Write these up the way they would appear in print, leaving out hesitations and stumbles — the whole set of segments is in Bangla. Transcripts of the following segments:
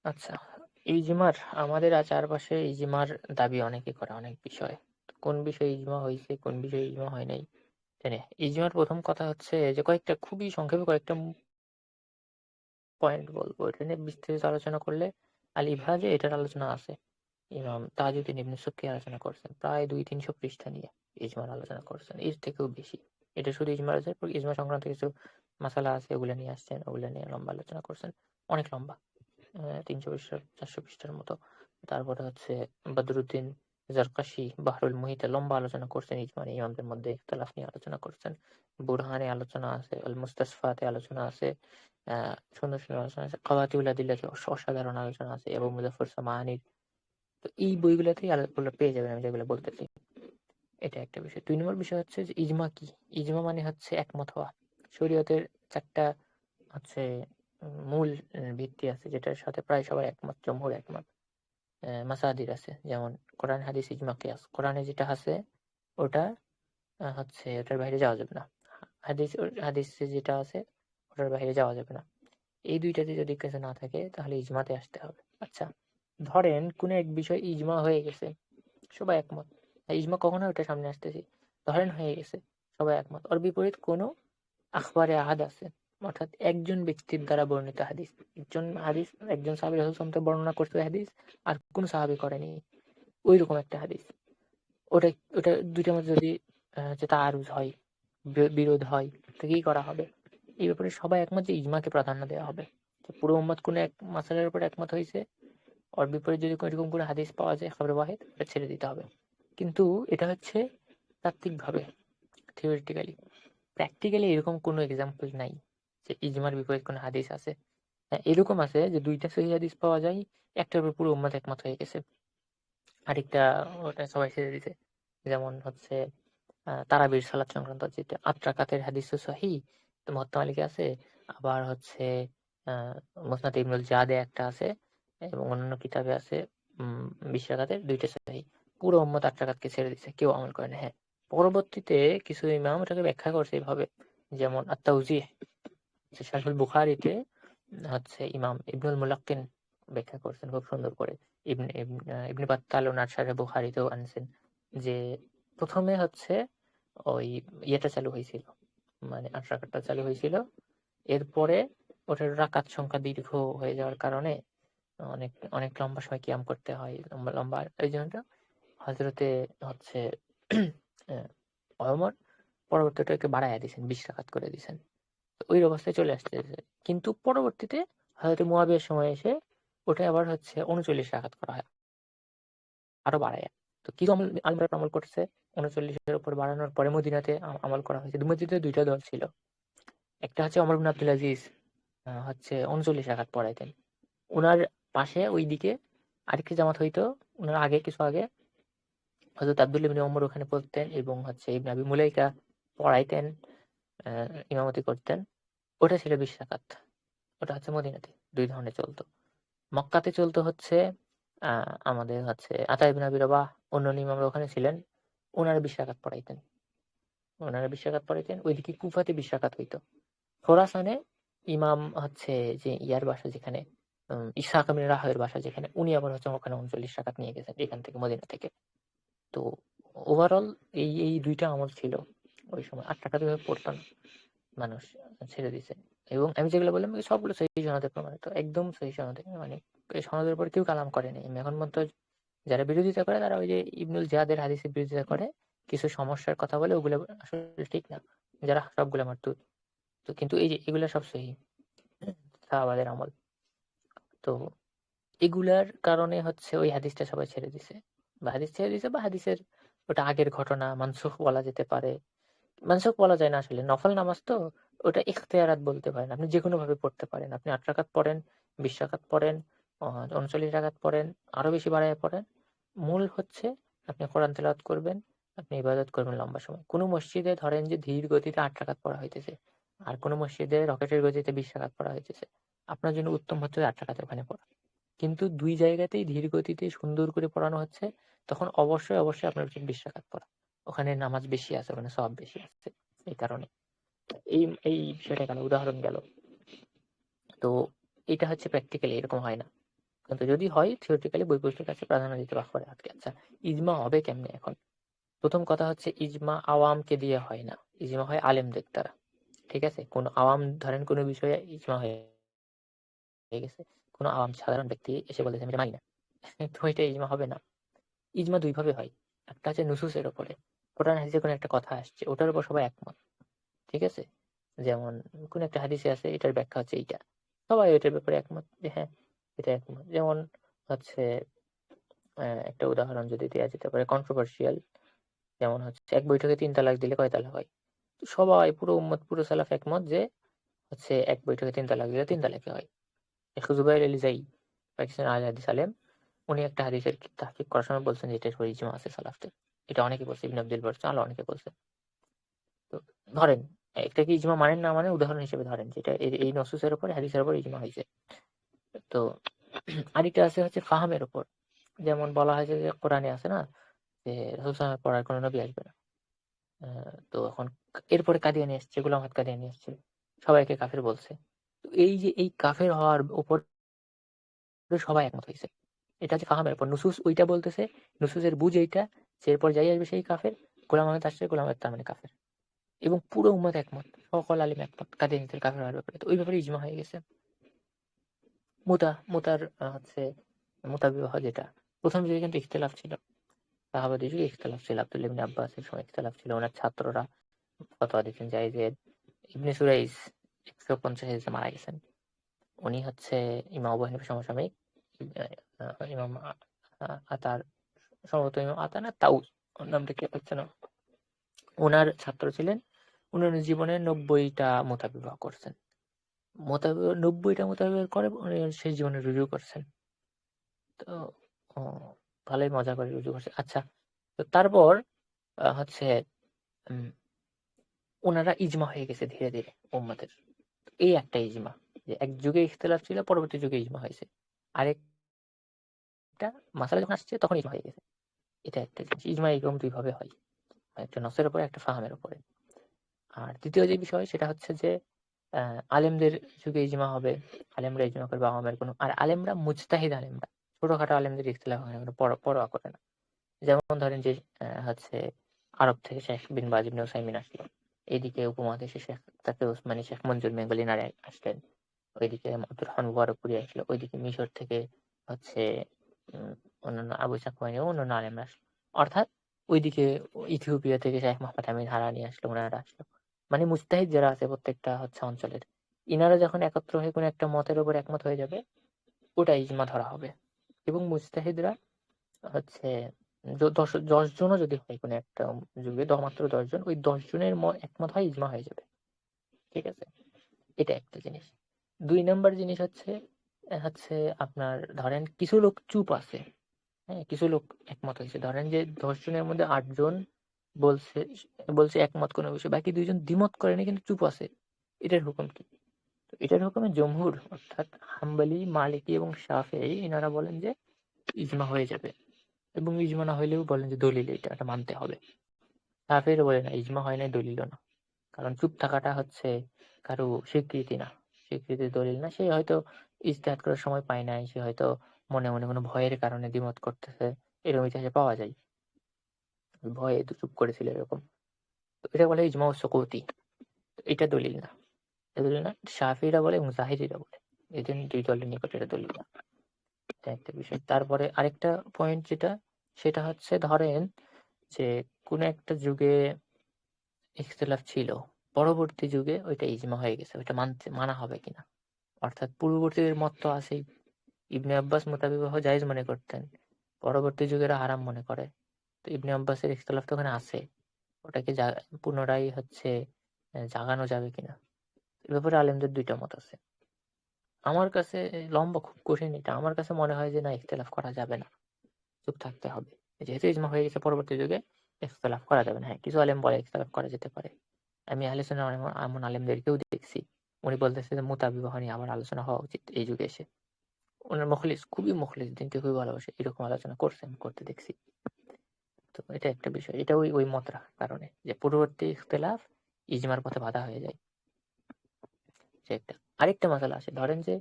আচ্ছা, ইজমার আমাদের চারপাশে ইজমার দাবি অনেকে করে অনেক বিষয়ে। তো কোন বিষয়ে ইজমা হইছে, কোন বিষয়ে ইজমা হয় নাই জানি। ইজমার ১ম কথা হচ্ছে যে কয়েকটা খুবই সংক্ষেপে কয়েকটা পয়েন্ট বলবো। এটা নিয়ে বিস্তারিত আলোচনা করলে আল-ইবহাজে এটার আলোচনা আছে। ইমাম তাজউদ্দীন ইবনে সুবকি আলোচনা করছেন। প্রায় ২-৩০০ পৃষ্ঠা নিয়ে ইজমার আলোচনা করছেন। এর থেকেও বেশি। এটা শুধু ইজমার আছে, ইজমা সংক্রান্ত কিছু মাসালা আছে ওগুলা নিয়ে আসছেন, ওগুলা নিয়ে লম্বা আলোচনা করছেন। অনেক লম্বা। ৩০০ পৃষ্ঠা ৪০০ পৃষ্ঠার মতো। তারপরে হচ্ছে বদরুদ্দীন জারকাশি বাহরুল মুহিতে লম্বা আলোচনা করছেন ইজমা নিয়ে, ইমামদের মধ্যে ইখতিলাফ নিয়ে আলোচনা করছেন। বুরহানে আলোচনা আছে, আল মুস্তাসফাতে আলোচনা আছে। সুন্দর, সুন্দর আলোচনা আছে। কাওয়াতিউল আদিল্লাতে অসাধারণ আলোচনা আছে এবং মুজাফফর সামানির। তো এই বইগুলাতেই ওগুলো পেয়ে যাবেন আমি যেগুলো বলতেছি। এটা একটা বিষয়। ২ নম্বর বিষয় হচ্ছে যে ইজমা কি? ইজমা মানে হচ্ছে একমত হওয়া। শরীয়তের ৪ টা হচ্ছে মূল ভিত্তি আছে যেটার সাথে প্রায় সবাই একমত, জমহুর একমত। মাসাদির আছে যেমন কোরআন, হাদিস, ইজমা, কিয়াস। কোরআনে যেটা আছে ওটা হচ্ছে ওটার বাইরে যাওয়া যাবে না। হাদিসে যেটা আছে ওটার বাইরে যাওয়া যাবে না। এই ২ টাতে যদি কিছু না থাকে তাহলে ইজমাতে আসতে হবে। আচ্ছা, ধরেন কোন এক বিষয় ইজমা হয়ে গেছে, সবাই একমত। ইজমা কখন হয় ওটা সামনে আসতেছি। ধরেন হয়ে গেছে, সবাই একমত। ওর বিপরীত কোনো আখবারে আহাদ আছে, অর্থাৎ একজন ব্যক্তির দ্বারা বর্ণিত হাদিস। একজন সাহাবী রাসূল সাল্লাল্লাহু আলাইহি ওয়াসাল্লাম থেকে বর্ণনা করছে হাদিস, আর কোন সাহাবী করেনি। ঐরকম একটা হাদিস। ওটা ওটা ২ টার মধ্যে যদি যে তাআরুজ হয়, বিরোধ হয়, তো কি করা হবে? এই ব্যাপারে সবাই একমত যে ইজমাকে প্রাধান্য দেওয়া হবে। তো পুরো উম্মত কোনো এক মাসআলার উপর একমত হইছে, ওর বিপরীত যদি এরকম কোনো হাদিস পাওয়া যায় খবরে ওয়াহিদ, ওটা ছেড়ে দিতে হবে। কিন্তু এটা হচ্ছে তাত্ত্বিকভাবে, থিওরিটিক্যালি। প্র্যাকটিক্যালি এরকম কোনো এক্সাম্পল নাই যে ইজমার বিপরীত কোনো হাদিস আছে। হ্যাঁ, এরকম আছে যে ২ টা সহিহ হাদিস পাওয়া যায়, একটার উপর পুরো উম্মত একমত হয়ে গেছে। আরেকটা ওটা সবাই ছেড়ে দিছে। যেমন হচ্ছে তারাবির সালাত সংক্রান্ত যেটা ৮ রাকাতের হাদিসও সহিহ, তো মুওয়াত্তা মালিকে আছে। আবার হচ্ছে আ মুসনাদ ইবনুল জাদে একটা আছে এবং অন্যান্য কিতাবে আছে ২০ রাকাতের ২ টা সহিহ। পুরো উম্মত ৮ রাকাতকে ছেড়ে দিছে। কেউ আমল করে না। হ্যাঁ, পরবর্তীতে কিছু ইমাম এটাকে ব্যাখ্যা করছে এভাবে। যেমন আত-তাওজীহ শারহুল বুখারীতে হচ্ছে ইমাম ইবনুল মুলাক্কিন ব্যাখ্যা করছেন খুব সুন্দর করে। ইবনে বাত্তাল ওনার শারহে বুখারীতেও আনছেন যে ১ম এ হচ্ছে ওই ইয়েটা চালু হইছিল। মানে ৮ রাকাতটা চালু হইছিল। এরপরে ওটার রাকাত সংখ্যা দীর্ঘ হয়ে যাওয়ার কারণে অনেক, অনেক লম্বা সময় কিয়াম করতে হয়। লম্বা, লম্বা এইজন্য হযরতে হচ্ছে ওমর পরবর্তীতে ওটাকে বাড়াইয়া দিছেন। ২০ রাকাত করে দিছেন। ওই অবস্থায় চলে আসতেছে। কিন্তু পরবর্তীতে হযরত মুয়াবিয়ার সময় এসে ওটা আবার হচ্ছে ৩৯ রাকাত করা হয়। আরো বাড়াইয়া। তো কিছু আলেমরা আমল করছে ৩৯ এর উপর বাড়ানোর পরে মদিনাতে আমল করা হয়েছে। মসজিদে ২ টা দল ছিল। একটা হচ্ছে ওমর ইবনে আব্দুল আজিজ হচ্ছে ৩৯ রাকাত পড়াইতেন। উনার পাশে ওইদিকে আরেকটি জামাত হইতো, উনার আগে কিছু আগে হযরত আব্দুল্লাহ ইবনে ওমর ওখানে পড়তেন এবং হচ্ছে ইবনে আবি মুলাইকা পড়াইতেন, আ ইমামতি করতেন। ওটা ছিল ২০ রাকাত। ওটা হচ্ছে মদিনাতে ২ ধরনের চলতো। মক্কাতে চলতো হচ্ছে আ আমাদের হচ্ছে আতা ইবনে আবি রবাহ অন্যান্য ইমামরা ওখানে ছিলেন। উনারা ২০ রাকাত পড়াইতেন। ওইদিকে কুফাতে ২০ রাকাত হইতো। খোরাসানে ইমাম হচ্ছে যে ইয়ার বাসা যেখানে ইসহাক ইবনে রাহওয়ের বাসা যেখানে, উনি আবার হচ্ছে ওখানে ৩৯ রাকাত নিয়ে গেছেন এখান থেকে মদিনা থেকে। তো ওভারঅল এই ২ টা আমল ছিল ওই সময়। ৮ রাকাত এভাবে পড়তো না। মানুষ ছেড়ে দিছে। এবং আমি যেগুলো বললাম সবগুলো সহিহ সনদে প্রমাণিত। একদম সহিহ সনদে। মানে এই সনদের উপর কেউ কালাম করেনি। এখন পর্যন্ত যারা বিরোধিতা করে তারা ওই যে ইবনুল জিয়াদের হাদিসের বিরোধিতা করে। কিছু সমস্যার কথা বলে ওগুলো আসলে ঠিক না। যারা সবগুলা মারদুদ। তো কিন্তু এই যে এগুলা সব সহিহ। সাহাবাদের আমল। তো এগুলার কারণে হচ্ছে ওই হাদিসটা সবাই ছেড়ে দিছে। বা হাদিস ছেড়ে দিছে বা হাদিসের ওটা আগের ঘটনা মানসুখ বলা যেতে পারে। মানসুখ বলা যায় না আসলে। নফল নামাজ তো ওটা ইখতিয়ারাত বলতে পারেন। আপনি যেকোনোভাবে পড়তে পারেন। আপনি ৮ রাকাত পড়েন, ২০ রাকাত পড়েন, ৩৯ রাকাত পড়েন, আরো বেশি বাড়াইয়া পড়েন। মূল হচ্ছে আপনি কোরআন তেলাওয়াত করবেন, আপনি ইবাদত করবেন লম্বা সময়। কোন মসজিদে ধরেন যে ধীর গতিতে ৮ রাকাত পড়া হইতেছে। আর কোন মসজিদে রকেটের গতিতে ২০ রাকাত পড়া হইতেছে। আপনার জন্য উত্তম হচ্ছে ৮ রাকাত ওখানে পড়া। কিন্তু ২ জায়গাতেই ধীর গতিতে সুন্দর করে পড়ানো হচ্ছে, তখন অবশ্যই আপনার উচিত ২০ রাকাত পড়া। ওখানে নামাজ বেশি আছে, ওখানে সওয়াব বেশি আছে। এই কারণে। এই এই বিষয়টা গেল, উদাহরণ গেল। তো এটা হচ্ছে প্র্যাকটিক্যালি এরকম হয় না। কিন্তু যদি হয় থিওরিটিক্যালি বই পুস্তকের কাছে প্রাধান্য দিতে পারে। আচ্ছা, ইজমা হবে কেমনে এখন? প্রথম কথা হচ্ছে ইজমা আওয়ামকে দিয়ে হয় না, ইজমা হয় আলেমদের দ্বারা। ঠিক আছে? কোন আওয়াম ধরেন কোনো বিষয়ে ইজমা হয়ে গেছে, কোনো আওয়াম সাধারণ ব্যক্তি এসে বলেছে আমি এটা মানি না, তো এটা ইজমা হবে না। ইজমা দুই ভাবে হয়, একটা হচ্ছে নুসুসের উপরে, কোরআন হাদিসে কোনো একটা কথা আসছে ওটার উপর সবাই একমত। ঠিক আছে? যেমন কোন একটা হাদিসে আছে এটার ব্যাখ্যা হচ্ছে এইটা, সবাই এটার ব্যাপারে একমত যে হ্যাঁ এটা একমত। যেমন হচ্ছে একটা উদাহরণ যদি দেওয়া যেতে পারে কন্ট্রোভার্সিয়াল, যেমন হচ্ছে এক বৈঠকে 3 তালাক দিলে কয় তালাক হয়? তো সবাই পুরো উম্মত পুরো সালাফ একমত যে হচ্ছে এক বৈঠকে 3 তালাক দিলে 3 তালাকই হয়। শেখ জুবাইর আলী জাই, পাকিস্তান আল হাদিস আলেম, উনি একটা হাদিসের তাহকিক করার সময় বলছেন যে এটার উপর ইজমা আছে সালাফদের। এটা অনেকে বলছে, ইবনে আব্দুল বলছে, আরো অনেকে বলছে। তো ধরেন একটা কি ইজমা মানেন না মানে উদাহরণ হিসেবে ধরেন যেটা এই নসুসের উপর হাদিসের উপর ইজমা হয়েছে। তো আরেকটা আছে হচ্ছে ফাহামের উপর, যেমন বলা হয়েছে যে কোরআনে আছে না যে রাসূল সাল্লাল্লাহু আলাইহি ওয়াসাল্লামের পর আর কোনো নবী আসবে না। তো এখন এরপরে কাদিয়ানী এসছে, গোলাম আহমদ কাদিয়ানী এসছে, সবাইকে কাফের বলছে। তো এই যে এই কাফের হওয়ার উপর সবাই একমত হয়েছে, এটা হচ্ছে ফাহামের উপর। নুসুস ওইটা বলতেছে, নুসুসের বুঝ এইটা, যে এরপর যাই আসবে সেই কাফের, গোলাম আহমদ আসছে, গোলাম আহমদ তার মানে কাফের। এবং পুরো উম্মত একমত, সকল আলিম একমত কাদিয়ানীদের কাফের হওয়ার ব্যাপারে। তো ওই ব্যাপারে ইজমা হয়ে গেছে। মুতার হচ্ছে মুতা বিবাহ, যেটা প্রথম যুগে কিন্তু ইখতিলাফ ছিল, সাহাবাদের যুগে ইখতিলাফ ছিল, আব্দুল্লাহ ইবনে আব্বাসের সময় ইখতিলাফ ছিল, ওনার ছাত্ররা ফতোয়া দিতেন যে ইবনে সুরাইজ 150 হিজরিতে মারা গেছেন। উনি হচ্ছে ইমাম আবু হানিফার সমসাময়িক, ইমাম আতার, সম্ভবত ইমাম আতা না তাউস, ওর নামটা কি হচ্ছে না, ওনার ছাত্র ছিলেন। উনি ওনার জীবনে 90টা মোতাবিবাহ করছেন। 90টা মোতাবিবাহ করে উনি শেষ জীবনে রুজু করছেন। তো ও, ভালোই মজা করে রুজু করছে। আচ্ছা, তো তারপর হচ্ছে উম, ওনারা ইজমা হয়ে গেছে ধীরে ধীরে উম্মতের। এই একটা ইজমা, যে এক যুগে ইখতিলাফ ছিল, পরবর্তী যুগে ইজমা হয়েছে। আরেকটা মাসালা যখন আসছে তখন ইজমা হয়ে গেছে। এটা একটা জিনিস, ইজমা এরকম দুই ভাবে হয়, একটা নসের উপরে একটা ফাহামের উপরে। আর দ্বিতীয় যে বিষয় সেটা হচ্ছে যে আলেমদের যুগে ইজমা হবে, আলেমরা ইজমা করবে, আওয়ামের কোনো, আর আলেমরা মুজতাহিদ আলেমরা ছোটখাটো আলেমদের ইখতিলাফ হয় না, কোনো পরোয়া করে না। যেমন ধরেন যে হচ্ছে আরব থেকে শেখ বিন বাজ ইবনে উসাইমিন আসলো, এইদিকে উপমহাদেশে শেখ তাকে ওসমানী, শেখ মঞ্জুর বেঙ্গলি নারে আসলেন, ওইদিকে আব্দুর রহমান মুবারকপুরি আসলো, ওইদিকে মিশর থেকে হচ্ছে অন্যান্য আবু ইসহাক হুমায়ুনি ও অন্যান্য আলেমরা আসলো। অর্থাৎ ওইদিকে ইথিওপিয়া থেকে শেখ মোহাম্মদ আমিন হারানি আসলো, ওনারা আসলো। মানে মুজতাহিদ যারা আছে প্রত্যেকটা হচ্ছে অঞ্চলের, ইনারা যখন একত্র হয়ে কোনো একটা মতের উপর একমত হয়ে যাবে, ওটা ইজমা ধরা হবে। এবং মুজতাহিদরা হচ্ছে 10 জনও যদি হয় কোনো একটা যুগে, মাত্র 10 জন, ওই 10 জনের একমত হয় ইজমা হয়ে যাবে। ঠিক আছে? এটা একটা জিনিস। 2 নাম্বার জিনিস হচ্ছে হচ্ছে আপনার ধরেন কিছু লোক চুপ আছে, হ্যাঁ, কিছু লোক একমত হয়েছে। ধরেন যে 10 জনের মধ্যে 8 জন বলছে বলছে একমত কোনো বিষয়, বাকি 2 জন দ্বিমত করেনি কিন্তু চুপ আছে। এটার হুকুম কি? তো এটার হুকুমে জমহুর অর্থাৎ হাম্বলি, মালিকি এবং শাফেঈ এনারা বলেন যে ইজমা হয়ে যাবে, এবং ইজমা না হইলেও বলেন যে দলিল এটা মানতে হবে। শাফেঈরা বলে না, ইজমা হয় নাই দলিলও না, কারণ চুপ থাকাটা হচ্ছে কারো স্বীকৃতি না, স্বীকৃতির দলিল না। সে হয়তো ইজতিহাদ করার সময় পায় নাই, সে হয়তো মনে মনে কোনো ভয়ের কারণে দ্বিমত করতেছে, এরকম ইতিহাসে পাওয়া যায়, ভয়ে তো চুপ করেছিল এরকম। তো এটা বলে ইজমা সুকুতি, এটা দলিল না, এটা দলিল না। শাফিরা বলে এবং জাহিরিরা বলে, এই জন্য দুই দলের নিকট এটা দলিল না। এটা একটা বিষয়। তারপরে আরেকটা পয়েন্ট যেটা, সেটা হচ্ছে ধরেন যে কোন একটা যুগে ইখতিলাফ ছিল, পরবর্তী যুগে ওইটা ইজমা হয়ে গেছে, ওইটা মানা হবে কিনা। অর্থাৎ পূর্ববর্তীদের মত তো আছেই, ইবনে আব্বাস মুতাবিবাহ জায়েজ মনে করতেন, পরবর্তী যুগেরা হারাম মনে করে। তো ইবনে আব্বাসের ইখতিলাফ তো ওখানে আছে, ওটাকে পুনরায় হচ্ছে জাগানো যাবে কিনা, এ ব্যাপারে আলেমদের দুইটা মত আছে। আমার কাছে লম্বা খুব কঠিন এটা, আমার কাছে মনে হয় যে না, ইখতিলাফ করা যাবে না, চুপ থাকতে হবে। যেহেতু ইজমা হয়ে গেছে, পরবর্তী যুগে ইখতিলাফ করা যাবে না। হ্যাঁ, কিছু আলেম বলে ইখতিলাফ করা যেতে পারে। আমি আহলে সুন্নাহ এমন আলেমদেরকেও দেখছি, উনি বলতেছে যে মুতাবিবাহ নিয়ে আবার আলোচনা হওয়া উচিত এই যুগে এসে। ওনার মুখলিস, খুবই মুখলিস, দিনকে খুবই ভালোবাসে, এরকম আলোচনা করছেন, করতে দেখছি। তো এটা একটা বিষয়, এটা ওই মত রাখার কারণে যে পূর্ববর্তী ইখতিলাফ ইজমার পথে বাধা হয়ে যায়, যে একটা। আরেকটা মাসালা আসে, ধরেন যে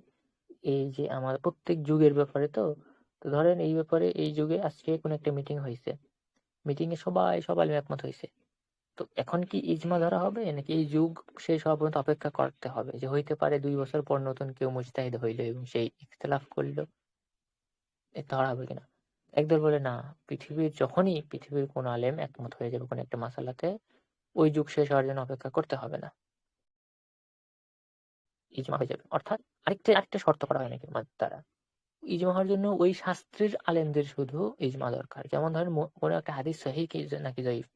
এই যে আমাদের প্রত্যেক যুগের ব্যাপারে তো ধরেন এই ব্যাপারে এই যুগে আজকে কোনো একটা মিটিং হয়েছে, মিটিং এ সব আলেম একমত হয়েছে। তো এখন কি ইজমা ধরা হবে নাকি এই যুগ শেষ হওয়া পর্যন্ত অপেক্ষা করতে হবে যে হইতে পারে 2 বছর পর নতুন কেউ মুজতাহিদ হইলো এবং সেই ইখতিলাফ করলো, এ ধরা হবে কিনা? একদল বলে না, পৃথিবীর কোন আলেম একমত হয়ে যাবে কোনো একটা মাসালাতে, ওই যুগ শেষ হওয়ার জন্য অপেক্ষা করতে হবে না, ইজমা হয়ে যাবে। অর্থাৎ আরেকটা শর্ত করা হয় নাকি দ্বারা ইজমা হওয়ার জন্য ওই শাস্ত্রের আলেমদের শুধু ইজমা দরকার। যেমন ধরেন কোনো একটা হাদিস সহিহ কি নাকি জয়ীফ,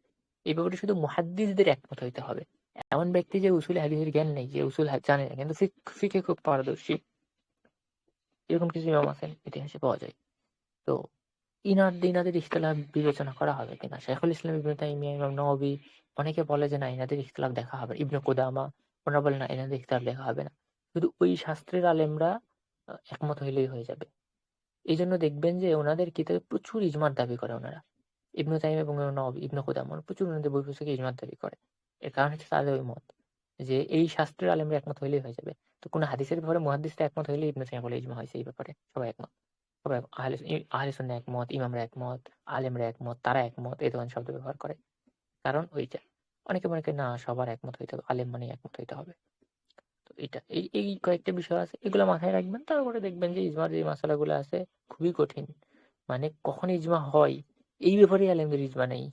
এই ব্যাপারে শুধু মুহাদ্দিসদের একমত হইতে হবে। এমন ব্যক্তি যে উসুল হাদিসের জ্ঞান নেই, যে উসুল জানে না কিন্তু ফিকহে খুব পারদর্শী, এরকম কিছু ইমাম আছেন ইতিহাসে পাওয়া যায়। তো ইনাদের ইখতিলাফ বিবেচনা করা হবে কিনা? শাইখুল ইসলাম ইবনে তাইমিয়া, ইমাম নওয়াবী অনেকে বলে যে না, ইনাদের ইখতিলাফ দেখা হবে। ইবনে কুদামা ওনারা বলে না, ইনাদের ইখতিলাফ দেখা হবে না। শুধু ওই শাস্ত্রের আলেমরা একমত হইলেই হয়ে যাবে। এই জন্য দেখবেন যে ওনাদের কিতাবে প্রচুর ইজমার দাবি করে ওনারা। ইবনে তাইমিয়া এবং নওয়াবী, ইবনে কুদামা প্রচুর ওনাদের বই পুস্তকে ইজমার দাবি করে। এর কারণ হচ্ছে তাদের ওই মত যে এই শাস্ত্রের আলেমরা একমত হইলেই হয়ে যাবে। তো কোন হাদিসের ব্যাপারে মুহাদ্দিসরা একমত হইলে ইবনে তাইমিয়া বলে ইজমা হয়েছে এই ব্যাপারে, সবাই একমত। সবাই আহলে সুন্নাহ একমত, ইমামরা একমত, আলেমরা একমত, তারা একমত এই ধরনের শব্দ ব্যবহার করে। কারণ ওইটা। অনেকে মনে করে না, সবার একমত হইতে হবে, আলেম মানে একমত হইতে হবে। তো এটা এই কয়েকটা বিষয় আছে, এগুলো মাথায় রাখবেন। তারপরে দেখবেন যে ইজমার যে মাসালাগুলো আছে খুবই কঠিন। মানে কখন ইজমা হয় এই ব্যাপারে আলেমদের ইজমা নেই।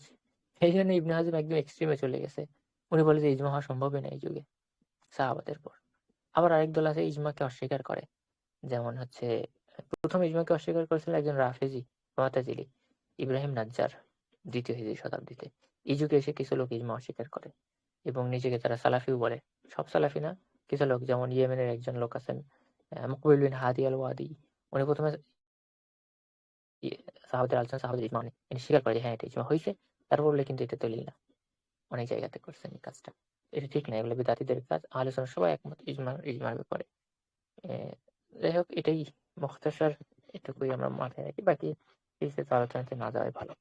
সেই জন্য ইবনে হাজম একদম এক্সট্রিমে চলে গেছে। উনি বলে যে ইজমা হওয়া সম্ভবই না এই যুগে সাহাবাদের পর। আবার আরেক দল আছে ইজমাকে অস্বীকার করে। যেমন হচ্ছে প্রথম ইজমাকে অস্বীকার করেছিলেন একজন রাফেজি মুতাজিলি, ইব্রাহিম নাজ্জার, 2য় হিজরি শতাব্দীতে। এই যুগে এসে কিছু লোক ইজমা অস্বীকার করে এবং নিজেকে তারা সালাফিও বলে। সব সালাফি না, কিছু লোক, যেমন ইয়েমেনের একজন লোক আছেন মুকবিল বিন হাদি আল ওয়াদি, উনি প্রথমে সাহাবাদের আলোচনা, সাহাবাদের ইজমা ইনি স্বীকার করে যে হ্যাঁ এটা ইজমা হয়েছে, তারপর বললে কিন্তু এটা দলিল না। অনেক জায়গাতে করছেন এই কাজটা, এটা ঠিক না, এগুলো বিদাতিদের কাজ। আলোচনা সবাই একমত ইজমার ব্যাপারে। যাই হোক, এটাই মুখতাসার, এটুকুই আমরা মাথায় রাখি। বাকি এই আলোচনাতে না যাওয়াই ভালো।